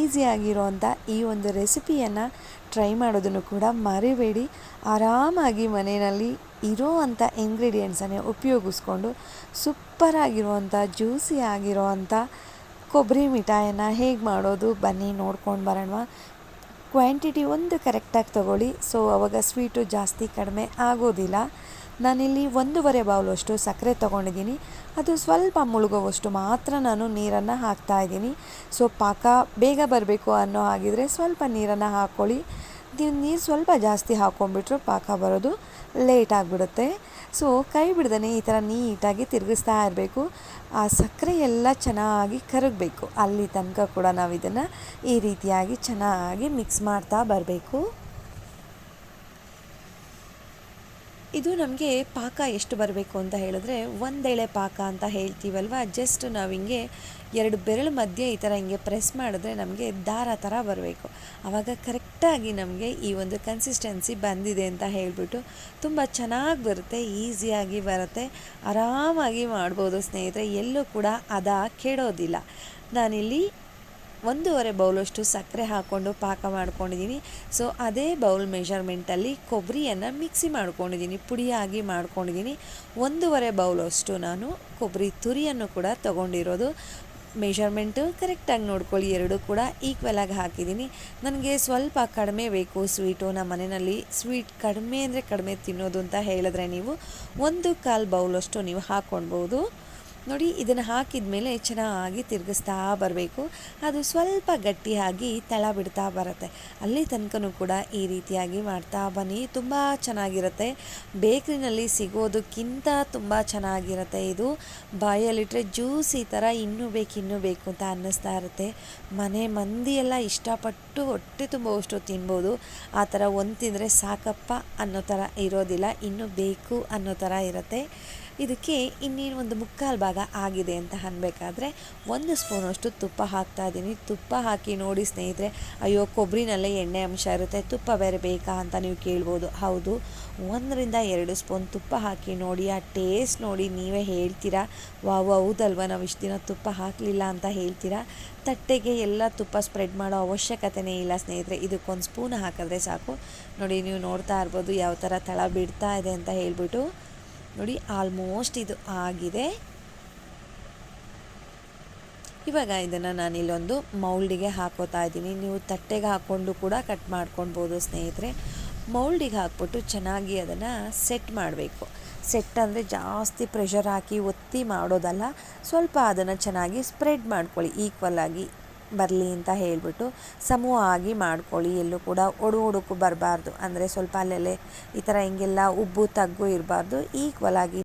ಈಸಿಯಾಗಿರೋವಂಥ ಈ ಒಂದು ರೆಸಿಪಿಯನ್ನು ಟ್ರೈ ಮಾಡೋದನ್ನು ಕೂಡ ಮರಿಬೇಡಿ. ಆರಾಮಾಗಿ ಮನೆಯಲ್ಲಿ ಇರೋ ಅಂಥ ಇಂಗ್ರೀಡಿಯೆಂಟ್ಸನ್ನೇ ಉಪಯೋಗಿಸ್ಕೊಂಡು ಸೂಪರಾಗಿರುವಂಥ ಜ್ಯೂಸಿ ಆಗಿರೋವಂಥ ಕೊಬ್ಬರಿ ಮಿಠಾಯಿಯನ್ನು ಹೇಗೆ ಮಾಡೋದು ಬನ್ನಿ ನೋಡ್ಕೊಂಡು ಬರೋಣ. ಕ್ವಾಂಟಿಟಿ ಒಂದು ಕರೆಕ್ಟಾಗಿ ತೊಗೊಳ್ಳಿ, ಸೊ ಆವಾಗ ಸ್ವೀಟು ಜಾಸ್ತಿ ಕಡಿಮೆ ಆಗೋದಿಲ್ಲ. ನಾನಿಲ್ಲಿ 1.5 ಬೌಲಷ್ಟು ಸಕ್ಕರೆ ತೊಗೊಂಡಿದ್ದೀನಿ. ಅದು ಸ್ವಲ್ಪ ಮುಳುಗುವಷ್ಟು ಮಾತ್ರ ನಾನು ನೀರನ್ನು ಹಾಕ್ತಾಯಿದ್ದೀನಿ. ಸೊ ಪಾಕ ಬೇಗ ಬರಬೇಕು ಅನ್ನೋ ಹಾಗಿದ್ರೆ ಸ್ವಲ್ಪ ನೀರನ್ನು ಹಾಕ್ಕೊಳ್ಳಿ. ನೀವು ನೀರು ಸ್ವಲ್ಪ ಜಾಸ್ತಿ ಹಾಕ್ಕೊಂಡ್ಬಿಟ್ರು ಪಾಕ ಬರೋದು ಲೇಟ್ ಆಗಿಬಿಡುತ್ತೆ. ಸೊ ಕೈ ಬಿಡ್ದೇ ಈ ಥರ ನೀಟಾಗಿ ತಿರುಗಿಸ್ತಾ ಇರಬೇಕು. ಆ ಸಕ್ಕರೆ ಎಲ್ಲ ಚೆನ್ನಾಗಿ ಕರಗಬೇಕು. ಅಲ್ಲಿ ತನಕ ಕೂಡ ನಾವು ಇದನ್ನು ಈ ರೀತಿಯಾಗಿ ಚೆನ್ನಾಗಿ ಮಿಕ್ಸ್ ಮಾಡ್ತಾ ಬರಬೇಕು. ಇದು ನಮಗೆ ಪಾಕ ಎಷ್ಟು ಬರಬೇಕು ಅಂತ ಹೇಳಿದ್ರೆ, ಒಂದೆಳೆ ಪಾಕ ಅಂತ ಹೇಳ್ತೀವಲ್ವ, ಜಸ್ಟ್ ನಾವು ಹಿಂಗೆ 2 ಬೆರಳು ಮಧ್ಯೆ ಈ ಥರ ಹಿಂಗೆ ಪ್ರೆಸ್ ಮಾಡಿದ್ರೆ ನಮಗೆ ದಾರ ಥರ ಬರಬೇಕು. ಆವಾಗ ಕರೆಕ್ಟಾಗಿ ನಮಗೆ ಈ ಒಂದು ಕನ್ಸಿಸ್ಟೆನ್ಸಿ ಬಂದಿದೆ ಅಂತ ಹೇಳಿಬಿಟ್ಟು ತುಂಬ ಚೆನ್ನಾಗಿ ಬರುತ್ತೆ, ಈಸಿಯಾಗಿ ಬರುತ್ತೆ, ಆರಾಮಾಗಿ ಮಾಡ್ಬೋದು ಸ್ನೇಹಿತರೆ. ಎಲ್ಲೂ ಕೂಡ ಕೆಡೋದಿಲ್ಲ. ನಾನಿಲ್ಲಿ 1.5 ಬೌಲಷ್ಟು ಸಕ್ಕರೆ ಹಾಕ್ಕೊಂಡು ಪಾಕ ಮಾಡ್ಕೊಂಡಿದ್ದೀನಿ. ಸೊ ಅದೇ ಬೌಲ್ ಮೆಷರ್ಮೆಂಟಲ್ಲಿ ಕೊಬ್ಬರಿಯನ್ನು ಮಿಕ್ಸಿ ಮಾಡ್ಕೊಂಡಿದ್ದೀನಿ, ಪುಡಿಯಾಗಿ ಮಾಡ್ಕೊಂಡಿದ್ದೀನಿ. 1.5 ಬೌಲಷ್ಟು ನಾನು ಕೊಬ್ಬರಿ ತುರಿಯನ್ನು ಕೂಡ ತೊಗೊಂಡಿರೋದು. ಮೆಷರ್ಮೆಂಟು ಕರೆಕ್ಟಾಗಿ ನೋಡ್ಕೊಳ್ಳಿ, ಎರಡೂ ಕೂಡ ಈಕ್ವಲಾಗಿ ಹಾಕಿದ್ದೀನಿ. ನನಗೆ ಸ್ವಲ್ಪ ಕಡಿಮೆ ಬೇಕು ಸ್ವೀಟು. ನಮ್ಮ ಮನೆಯಲ್ಲಿ ಸ್ವೀಟ್ ಕಡಿಮೆ ಅಂದರೆ ಕಡಿಮೆ ತಿನ್ನೋದು ಅಂತ ಹೇಳಿದ್ರೆ ನೀವು 1/4 ಬೌಲಷ್ಟು ನೀವು ಹಾಕ್ಕೊಳ್ಬೋದು. ನೋಡಿ, ಇದನ್ನು ಹಾಕಿದ ಮೇಲೆ ಚೆನ್ನಾಗಿ ತಿರುಗಿಸ್ತಾ ಬರಬೇಕು. ಅದು ಸ್ವಲ್ಪ ಗಟ್ಟಿಯಾಗಿ ತಳ ಬಿಡ್ತಾ ಬರುತ್ತೆ. ಅಲ್ಲಿ ತನಕನೂ ಕೂಡ ಈ ರೀತಿಯಾಗಿ ಮಾಡ್ತಾ ಬನ್ನಿ, ತುಂಬ ಚೆನ್ನಾಗಿರುತ್ತೆ. ಬೇಕ್ರಿನಲ್ಲಿ ಸಿಗೋದಕ್ಕಿಂತ ತುಂಬ ಚೆನ್ನಾಗಿರುತ್ತೆ. ಇದು ಬಾಯಲ್ಲಿಟ್ಟರೆ ಜ್ಯೂಸ್ ಈ ಥರ ಇನ್ನೂ ಬೇಕು ಅಂತ ಅನ್ನಿಸ್ತಾ ಇರುತ್ತೆ. ಮನೆ ಮಂದಿಯೆಲ್ಲ ಇಷ್ಟಪಟ್ಟು ಹೊಟ್ಟೆ ತುಂಬುವಷ್ಟು ತಿನ್ಬೋದು. ಆ ಥರ ಒಂದು ತಿಂದರೆ ಸಾಕಪ್ಪ ಅನ್ನೋ ಥರ ಇರೋದಿಲ್ಲ, ಇನ್ನೂ ಬೇಕು ಅನ್ನೋ ಥರ ಇರುತ್ತೆ. ಇದಕ್ಕೆ ಇನ್ನೇನು 1/4 ಭಾಗ ಆಗಿದೆ ಅಂತ ಅನ್ಬೇಕಾದ್ರೆ 1 ಸ್ಪೂನಷ್ಟು ತುಪ್ಪ ಹಾಕ್ತಾಯಿದ್ದೀನಿ. ತುಪ್ಪ ಹಾಕಿ ನೋಡಿ ಸ್ನೇಹಿತರೆ, ಅಯ್ಯೋ ಕೊಬ್ಬರಿನಲ್ಲೇ ಎಣ್ಣೆ ಅಂಶ ಇರುತ್ತೆ, ತುಪ್ಪ ಬೇರೆ ಬೇಕಾ ಅಂತ ನೀವು ಕೇಳ್ಬೋದು. ಹೌದು, 1-2 ಸ್ಪೂನ್ ತುಪ್ಪ ಹಾಕಿ ನೋಡಿ, ಆ ಟೇಸ್ಟ್ ನೋಡಿ ನೀವೇ ಹೇಳ್ತೀರಾ, ವಾವ್ ಹೌದಲ್ವ ನಾವು ಇಷ್ಟು ದಿನ ತುಪ್ಪ ಹಾಕಲಿಲ್ಲ ಅಂತ ಹೇಳ್ತೀರಾ. ತಟ್ಟೆಗೆ ಎಲ್ಲ ತುಪ್ಪ ಸ್ಪ್ರೆಡ್ ಮಾಡೋ ಅವಶ್ಯಕತೆಯೇ ಇಲ್ಲ ಸ್ನೇಹಿತರೆ. ಇದಕ್ಕೊಂದು ಸ್ಪೂನ್ ಹಾಕಿದ್ರೆ ಸಾಕು. ನೋಡಿ, ನೀವು ನೋಡ್ತಾ ಇರ್ಬೋದು ಯಾವ ಥರ ತಳ ಬಿಡ್ತಾ ಇದೆ ಅಂತ ಹೇಳ್ಬಿಟ್ಟು. ನೋಡಿ, ಆಲ್ಮೋಸ್ಟ್ ಇದು ಆಗಿದೆ. ಇವಾಗ ಇದನ್ನು ನಾನಿಲ್ಲೊಂದು ಮೌಲ್ಡಿಗೆ ಹಾಕೋತಾ ಇದ್ದೀನಿ. ನೀವು ತಟ್ಟೆಗೆ ಹಾಕ್ಕೊಂಡು ಕೂಡ ಕಟ್ ಮಾಡ್ಕೊಳ್ಬೋದು ಸ್ನೇಹಿತರೆ. ಮೌಲ್ಡಿಗೆ ಹಾಕ್ಬಿಟ್ಟು ಚೆನ್ನಾಗಿ ಅದನ್ನು ಸೆಟ್ ಮಾಡಬೇಕು. ಸೆಟ್ ಅಂದರೆ ಜಾಸ್ತಿ ಪ್ರೆಷರ್ ಹಾಕಿ ಒತ್ತಿ ಮಾಡೋದಲ್ಲ, ಸ್ವಲ್ಪ ಅದನ್ನು ಚೆನ್ನಾಗಿ ಸ್ಪ್ರೆಡ್ ಮಾಡ್ಕೊಳ್ಳಿ, ಈಕ್ವಲಾಗಿ ಬರಲಿ ಅಂತ ಹೇಳಿಬಿಟ್ಟು ಸಮೂಹವಾಗಿ ಮಾಡ್ಕೊಳ್ಳಿ. ಎಲ್ಲೂ ಕೂಡ ಒಡುಕು ಬರಬಾರ್ದು, ಅಂದರೆ ಸ್ವಲ್ಪ ಅಲ್ಲೆಲ್ಲೇ ಈ ಥರ ಹಿಂಗೆಲ್ಲ ಉಬ್ಬು ತಗ್ಗು ಇರಬಾರ್ದು, ಈಕ್ವಲಾಗಿ